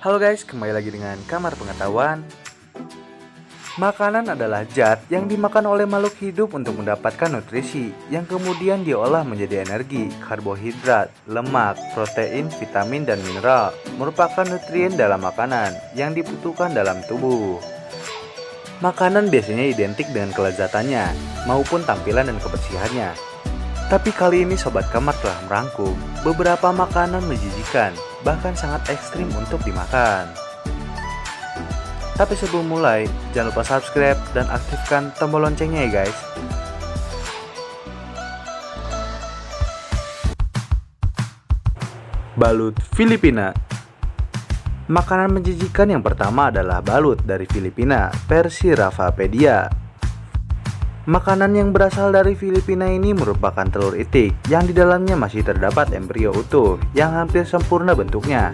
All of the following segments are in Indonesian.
Halo guys, kembali lagi dengan Kamar Pengetahuan. Makanan adalah zat yang dimakan oleh makhluk hidup untuk mendapatkan nutrisi yang kemudian diolah menjadi energi. Karbohidrat, lemak, protein, vitamin, dan mineral merupakan nutrien dalam makanan yang dibutuhkan dalam tubuh. Makanan biasanya identik dengan kelezatannya maupun tampilan dan kebersihannya. Tapi kali ini Sobat Kamar telah merangkum beberapa makanan menjijikan, bahkan sangat ekstrim untuk dimakan. Tapi sebelum mulai, jangan lupa subscribe dan aktifkan tombol loncengnya ya guys. Balut Filipina. Makanan menjijikan yang pertama adalah balut dari Filipina, versi Ravapedia. Makanan yang berasal dari Filipina ini merupakan telur itik yang di dalamnya masih terdapat embrio utuh yang hampir sempurna bentuknya.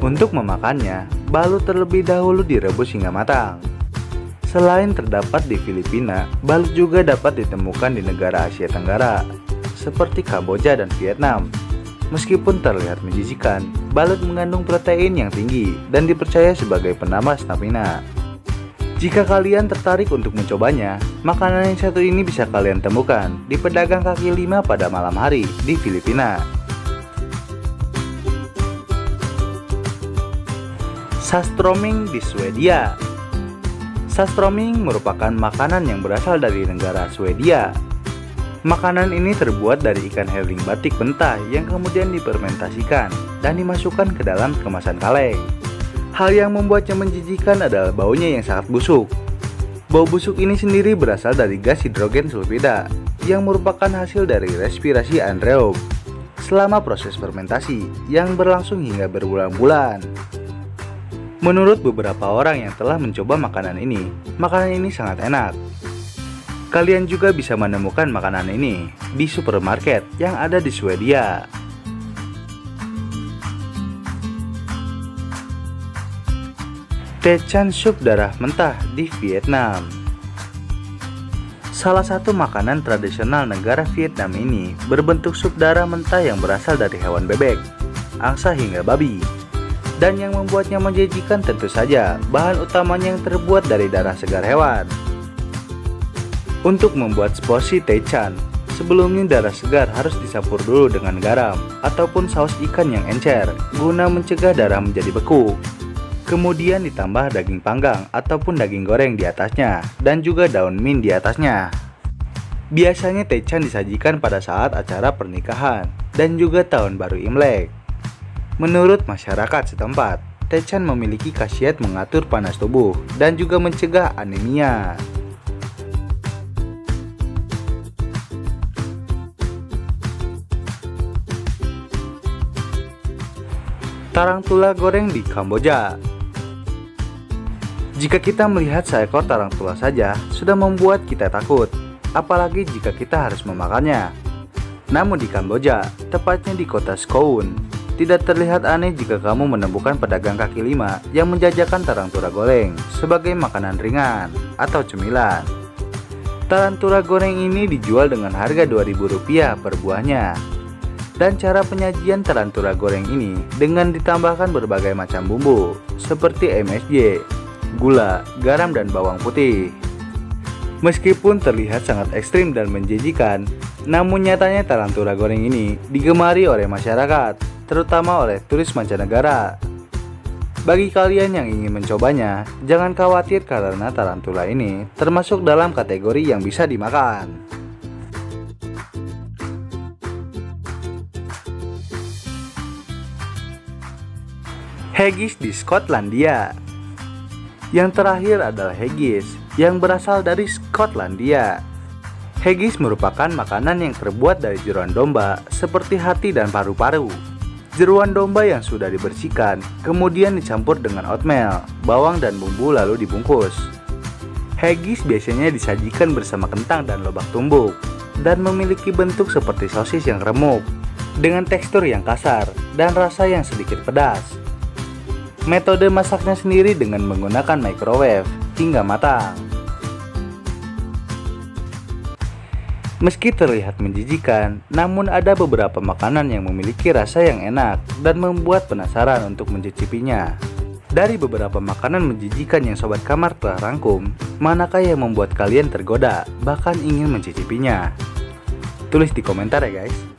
Untuk memakannya, balut terlebih dahulu direbus hingga matang. Selain terdapat di Filipina, balut juga dapat ditemukan di negara Asia Tenggara, seperti Kamboja dan Vietnam. Meskipun terlihat menjijikan, balut mengandung protein yang tinggi dan dipercaya sebagai penambah stamina. Jika kalian tertarik untuk mencobanya, makanan yang satu ini bisa kalian temukan di pedagang kaki lima pada malam hari di Filipina. Surströmming di Swedia. Surströmming merupakan makanan yang berasal dari negara Swedia. Makanan ini terbuat dari ikan herring batik mentah yang kemudian difermentasikan dan dimasukkan ke dalam kemasan kaleng. Hal yang membuatnya menjijikan adalah baunya yang sangat busuk. Bau busuk ini sendiri berasal dari gas hidrogen sulfida yang merupakan hasil dari respirasi anaerob selama proses fermentasi yang berlangsung hingga berbulan-bulan. Menurut beberapa orang yang telah mencoba makanan ini sangat enak. Kalian juga bisa menemukan makanan ini di supermarket yang ada di Swedia. Taechan sup darah mentah di Vietnam. Salah satu makanan tradisional negara Vietnam ini berbentuk sup darah mentah yang berasal dari hewan bebek, angsa hingga babi. Dan yang membuatnya menjijikan tentu saja bahan utamanya yang terbuat dari darah segar hewan. Untuk membuat seporsi taechan, sebelumnya darah segar harus dicampur dulu dengan garam ataupun saus ikan yang encer guna mencegah darah menjadi beku. Kemudian ditambah daging panggang ataupun daging goreng di atasnya dan juga daun mint di atasnya. Biasanya taechan disajikan pada saat acara pernikahan dan juga tahun baru Imlek. Menurut masyarakat setempat, taechan memiliki khasiat mengatur panas tubuh dan juga mencegah anemia. Tarantula goreng di Kamboja. Jika kita melihat seekor tarantula saja sudah membuat kita takut, apalagi jika kita harus memakannya. Namun di Kamboja, tepatnya di kota Skhowun, tidak terlihat aneh jika kamu menemukan pedagang kaki lima yang menjajakan tarantula goreng sebagai makanan ringan atau cemilan. Tarantula goreng ini dijual dengan harga Rp2.000 per buahnya. Dan cara penyajian tarantula goreng ini dengan ditambahkan berbagai macam bumbu seperti MSG, gula, garam, dan bawang putih. Meskipun terlihat sangat ekstrim dan menjijikan, namun nyatanya tarantula goreng ini digemari oleh masyarakat, terutama oleh turis mancanegara. Bagi kalian yang ingin mencobanya, jangan khawatir karena tarantula ini termasuk dalam kategori yang bisa dimakan. Haggis di Skotlandia. Yang terakhir adalah haggis yang berasal dari Skotlandia. Haggis merupakan makanan yang terbuat dari jeroan domba seperti hati dan paru-paru. Jeroan domba yang sudah dibersihkan kemudian dicampur dengan oatmeal, bawang, dan bumbu lalu dibungkus. Haggis biasanya disajikan bersama kentang dan lobak tumbuk dan memiliki bentuk seperti sosis yang remuk dengan tekstur yang kasar dan rasa yang sedikit pedas. Metode masaknya sendiri dengan menggunakan microwave hingga matang. Meski terlihat menjijikan, namun ada beberapa makanan yang memiliki rasa yang enak dan membuat penasaran untuk mencicipinya. Dari beberapa makanan menjijikan yang Sobat Kamar telah rangkum, manakah yang membuat kalian tergoda, bahkan ingin mencicipinya? Tulis di komentar ya guys.